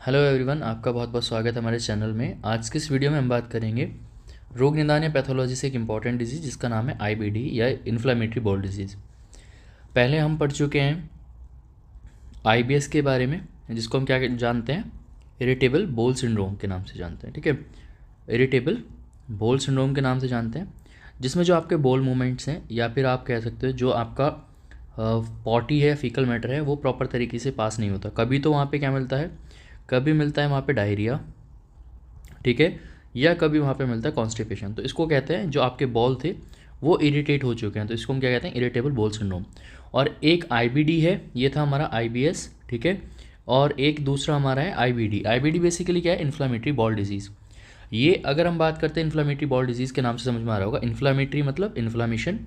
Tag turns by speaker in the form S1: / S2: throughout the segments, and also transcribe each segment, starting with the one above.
S1: Hello everyone, आपका बहुत बहुत स्वागत है हमारे चैनल में। आज की इस वीडियो में हम बात करेंगे रोग निदान या पैथोलॉजी से एक इम्पॉर्टेंट डिजीज़ जिसका नाम है आईबीडी या इन्फ्लेमेटरी बॉल डिजीज़। पहले हम पढ़ चुके हैं आईबीएस के बारे में, जिसको हम क्या जानते हैं, इरिटेबल बोल सिंड्रोम के नाम से जानते हैं। ठीक है, इरिटेबल बोल सिंड्रोम के नाम से जानते हैं, जिसमें जो आपके बोल मूवमेंट्स हैं या फिर आप कह सकते हो जो आपका पॉटी है, फीकल मैटर है, वो प्रॉपर तरीके से पास नहीं होता। कभी तो वहाँ पे क्या मिलता है, कभी मिलता है वहाँ पे डायरिया, ठीक है, या कभी वहाँ पे मिलता है कॉन्स्टिपेशन। तो इसको कहते हैं जो आपके बॉल थे वो इरिटेट हो चुके हैं, तो इसको हम क्या कहते हैं, इरिटेबल बॉल सिंड्रोम। और एक आईबीडी है, ये था हमारा आईबीएस, ठीक है, और एक दूसरा हमारा है आईबीडी। आईबीडी बेसिकली क्या है, इन्फ्लामेटरी बॉल डिजीज़। ये अगर हम बात करते हैं इन्फ्लामेटरी बॉल डिजीज़ के नाम से समझ में आ रहा होगा। इन्फ्लामेटरी मतलब इन्फ्लामेशन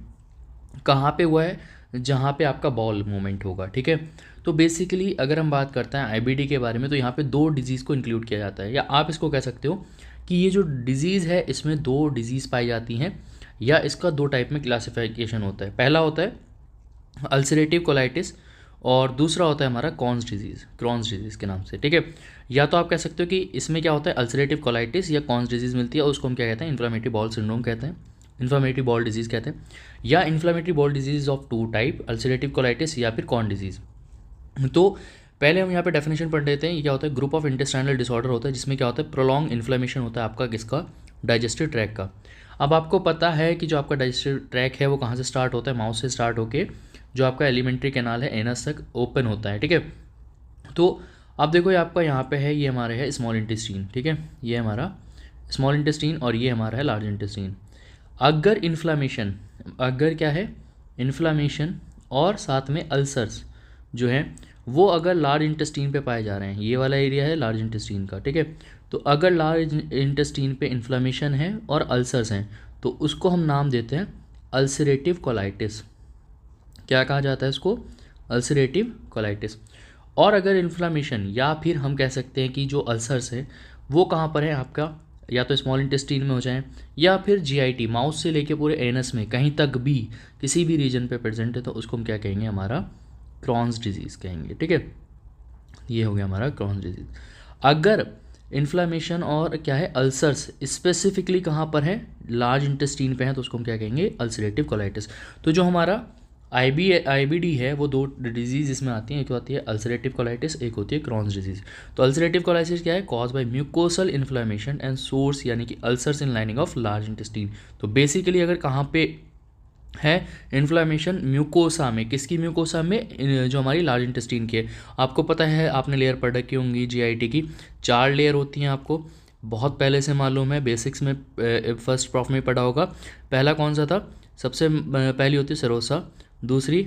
S1: कहाँ पे हुआ है, जहाँ पे आपका बॉल मूवमेंट होगा। ठीक है, तो बेसिकली अगर हम बात करते हैं आईबीडी के बारे में, तो यहाँ पे दो डिजीज़ को इंक्लूड किया जाता है, या आप इसको कह सकते हो कि ये जो डिजीज़ है इसमें दो डिजीज़ पाई जाती हैं, या इसका दो टाइप में क्लासिफिकेशन होता है। पहला होता है अल्सरेटिव कोलाइटिस और दूसरा होता है हमारा क्रॉन्स डिजीज़ के नाम से। ठीक है, या तो आप कह सकते हो कि इसमें क्या होता है, अल्सरेटिव कोलाइटिस या क्रॉन्स डिजीज़ मिलती है, उसको हम क्या कहते हैं, इन्फ्लेमेटरी बॉल सिंड्रोम कहते हैं, इन्फ्लेमेटरी बॉल डिजीज़ कहते हैं। या inflammatory bowel disease of two type, ulcerative colitis या फिर क्रॉन डिजीज़। तो पहले हम यहाँ पे डेफिनेशन पढ़ लेते हैं। ये क्या होता है, ग्रुप ऑफ इंटेस्टाइनल डिसऑर्डर होता है जिसमें क्या होता है, प्रोलॉन्ग इन्फ्लेमेशन होता है आपका किसका, डाइजेस्टिव ट्रैक का। अब आपको पता है कि जो आपका डाइजेस्टिव ट्रैक है वो कहाँ से स्टार्ट होता है, माउथ से स्टार्ट होके जो आपका एलिमेंट्री कैनाल है एनस तक ओपन होता है। ठीक है, तो अब देखो ये आपका यहाँ पे है, ये हमारे है स्मॉल इंटेस्टीन। ठीक है, ये हमारा स्मॉल इंटेस्टीन और ये हमारा है लार्ज इंटेस्टीन। अगर इन्फ्लामेशन, अगर क्या है, इन्फ्लामेशन और साथ में अल्सर्स जो हैं वो अगर लार्ज इंटेस्टीन पे पाए जा रहे हैं, ये वाला एरिया है लार्ज इंटेस्टीन का। ठीक है, तो अगर लार्ज इंटेस्टीन पे इन्फ्लामेशन है और अल्सर्स हैं तो उसको हम नाम देते हैं अल्सरेटिव कोलाइटिस। क्या कहा जाता है इसको, अल्सरेटिव कोलाइटिस। और अगर इन्फ्लामेशन या फिर हम कह सकते हैं कि जो अल्सर्स है वो कहाँ पर है आपका, या तो स्मॉल इंटेस्टीन में हो जाए या फिर जीआईटी, माउथ से लेके पूरे एनस में कहीं तक भी किसी भी रीजन पे प्रेजेंट है, तो उसको हम क्या कहेंगे, हमारा क्रॉन्स डिजीज़ कहेंगे। ठीक है, ये हो गया हमारा क्रॉन्स डिजीज़। अगर इन्फ्लामेशन और क्या है, अल्सर्स स्पेसिफिकली कहाँ पर है, लार्ज इंटेस्टीन पे है, तो उसको हम क्या कहेंगे, अल्सरेटिव कोलाइटिस। तो जो हमारा आईबीडी है वो दो डिजीज़ इसमें आती हैं, एक तो आती है अल्सरेटिव कोलाइटिस, एक होती है क्रॉन्स डिजीज़। तो अल्सरेटिव कोलाइटिस क्या है, cause by mucosal inflammation and source यानी कि ulcers in lining of large intestine. तो बेसिकली अगर कहाँ पे है इन्फ्लामेशन, म्यूकोसा में, किसकी म्यूकोसा में, जो हमारी लार्ज इंटेस्टीन की है। आपको पता है, आपने लेयर पढ़ रखी होंगी जीआईटी की, 4 लेयर होती हैं, आपको बहुत पहले से मालूम है, बेसिक्स में फर्स्ट प्रॉफ में पढ़ा होगा। पहला कौन सा था, सबसे पहली होती है सेरोसा, दूसरी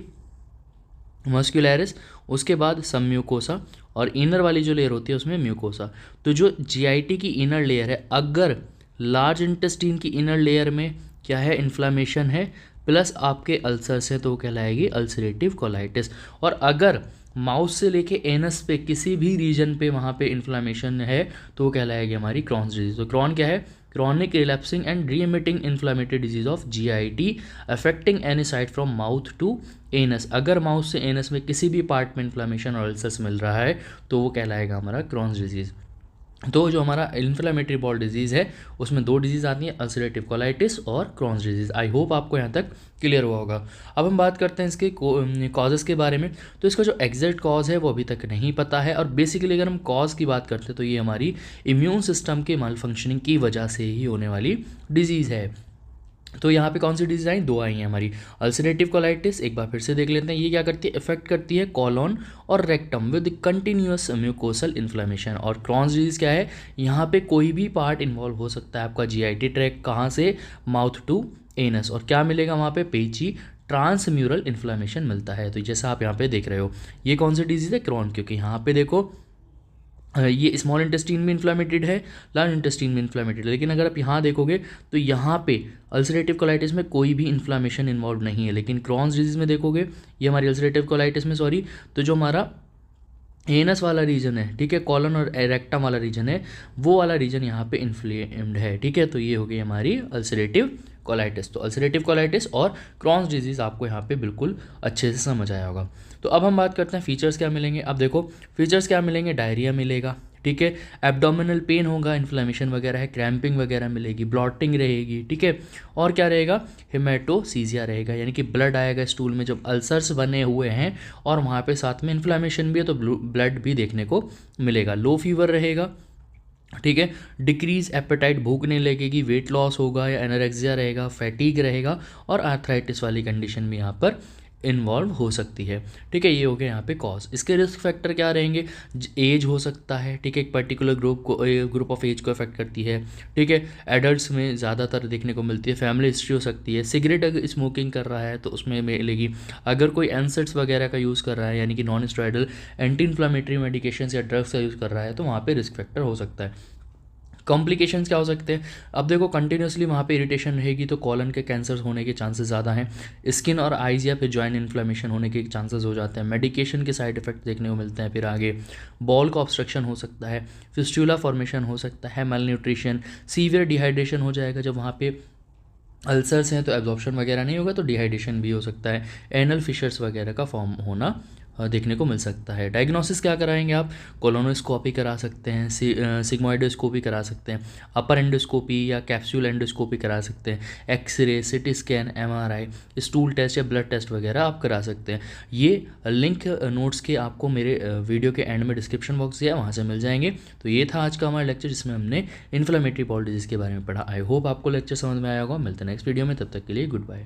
S1: मस्क्यूलरिस, उसके बाद सब म्यूकोसा, और इनर वाली जो लेयर होती है उसमें म्यूकोसा। तो जो जीआईटी की इनर लेयर है, अगर लार्ज इंटेस्टीन की इनर लेयर में क्या है, इन्फ्लामेशन है प्लस आपके अल्सर्स है, तो वो कहलाएगी अल्सरेटिव कोलाइटिस। और अगर माउथ से लेके एनस पे किसी भी रीजन पे वहाँ पे इन्फ्लामेशन है तो वो कहलाएगी हमारी क्रॉन्स डिजीज। तो क्रॉन क्या है, chronic relapsing and remitting inflammatory disease of GIT affecting any side from mouth to anus. अगर माउथ से एनस में किसी भी पार्ट में इन्फ्लामेशन और अल्सर्स मिल रहा है तो वो कहलाएगा हमारा क्रॉन्स डिजीज़। तो जो हमारा इन्फ्लेमेटरी बॉल डिजीज़ है उसमें दो डिजीज़ आती हैं, अल्सरेटिव कोलाइटिस और क्रॉन्स डिजीज़। आई होप आपको यहाँ तक क्लियर हुआ होगा। अब हम बात करते हैं इसके कॉजेज़ के बारे में। तो इसका जो एग्जैक्ट कॉज है वो अभी तक नहीं पता है, और बेसिकली अगर हम कॉज की बात करते हैं तो ये हमारी इम्यून सिस्टम के माल फंक्शनिंग की वजह से ही होने वाली डिजीज़ है। तो यहाँ पे कौन सी डिजीज आई, दो आई हैं हमारी। अल्सरेटिव कोलाइटिस एक बार फिर से देख लेते हैं, ये क्या करती है, इफेक्ट करती है कॉलोन और rectum with continuous mucosal inflammation. और क्रॉन्स डिजीज क्या है, यहाँ पे कोई भी पार्ट इन्वॉल्व हो सकता है आपका जीआईटी ट्रैक, कहाँ से, माउथ टू एनस, और क्या मिलेगा वहाँ पे, पेची ट्रांसम्यूरल इन्फ्लेमेशन मिलता है। तो जैसा आप यहाँ पे देख रहे हो, ये कौन सी डिजीज है, क्रॉन, क्योंकि यहाँ पे देखो ये स्मॉल इंटेस्टीन में इन्फ्लेमेटेड है, लार्ज इंटेस्टीन में इन्फ्लेमेटेड है। लेकिन अगर आप यहाँ देखोगे तो यहाँ पे अल्सरेटिव कोलाइटिस में कोई भी इन्फ्लेमेशन इन्वॉल्व नहीं है, लेकिन क्रॉन्स डिजीज़ में देखोगे, ये हमारी अल्सरेटिव कोलाइटिस में सॉरी, तो जो हमारा एनस वाला रीजन है, ठीक है, कॉलन और रेक्टम वाला रीजन है, वो वाला रीजन यहाँ पे इन्फ्लेम्ड है। ठीक है, तो ये हो गई हमारी अल्सरेटिव कोलाइटिस। तो अल्सरेटिव कोलाइटिस और क्रॉन्स डिजीज़ आपको यहाँ पे बिल्कुल अच्छे से समझ आया होगा। तो अब हम बात करते हैं फीचर्स क्या मिलेंगे। अब देखो फीचर्स क्या मिलेंगे, डायरिया मिलेगा, ठीक है। एब्डोमिनल पेन होगा, इन्फ्लेमेशन वगैरह है, क्रैम्पिंग वगैरह मिलेगी, ब्लॉटिंग रहेगी, ठीक है। और क्या रहेगा, हेमेटोसीजिया रहेगा, यानी कि ब्लड आएगा स्टूल में जब अल्सर्स बने हुए हैं और वहाँ पे साथ में इन्फ्लेमेशन भी है तो ब्लड भी देखने को मिलेगा। लो फीवर रहेगा, ठीक है। डिक्रीज एपेटाइट, भूख नहीं लगेगी, वेट लॉस होगा या एनोरेक्सिया रहेगा, फैटीग रहेगा और आर्थराइटिस वाली कंडीशन भी यहाँ पर इन्वॉल्व हो सकती है, ठीक है। ये हो गया यहाँ पे कॉज। इसके रिस्क फैक्टर क्या रहेंगे, एज हो सकता है, ठीक है, एक पर्टिकुलर ग्रुप ऑफ एज को अफेक्ट करती है, ठीक है। एडल्ट्स में ज़्यादातर देखने को मिलती है, फैमिली हिस्ट्री हो सकती है, सिगरेट अगर स्मोकिंग कर रहा है तो उसमें मिलेगी, अगर कोई एनसेट्स वगैरह का यूज़ कर रहा है यानी कि non steroidal anti inflammatory medication या ड्रग्स का यूज़ कर रहा है तो वहाँ पे रिस्क फैक्टर हो सकता है। कॉम्प्लिकेशंस क्या हो सकते हैं, अब देखो कंटिन्यूसली वहाँ पे इरिटेशन रहेगी तो कॉलन के कैंसर होने के चांसेस ज़्यादा हैं, स्किन और आइज या फिर जॉइंट इन्फ्लेमेशन होने के चांसेस हो जाते हैं, मेडिकेशन के साइड इफेक्ट देखने को मिलते हैं, फिर आगे बॉल का ऑब्स्ट्रक्शन हो सकता है, फिस्टुला फॉर्मेशन हो सकता है, मेल न्यूट्रिशन, सीवियर डिहाइड्रेशन हो जाएगा, जब वहाँ पे अल्सर्स हैं तो एब्जॉर्प्शन वगैरह नहीं होगा तो डिहाइड्रेशन भी हो सकता है, एनल फिशर्स वगैरह का फॉर्म होना देखने को मिल सकता है। डायग्नोसिस क्या कराएंगे आप, कोलोनोस्कोपी करा सकते हैं, सिग्मोइडोस्कोपी करा सकते हैं, अपर एंडोस्कोपी या कैप्सूल एंडोस्कोपी करा सकते हैं, x ray, CT scan, MRI, stool test या ब्लड टेस्ट वगैरह आप करा सकते हैं। ये लिंक नोट्स के आपको मेरे वीडियो के एंड में डिस्क्रिप्शन बॉक्स दिया है, वहाँ से मिल जाएंगे। तो ये था आज का हमारा लेक्चर जिसमें हमने इन्फ्लेमेटरी बॉल डिजीज़ के बारे में पढ़ा। आई होप आपको लेक्चर समझ में आया होगा। मिलते हैं नेक्स्ट वीडियो में, तब तक के लिए गुड बाय।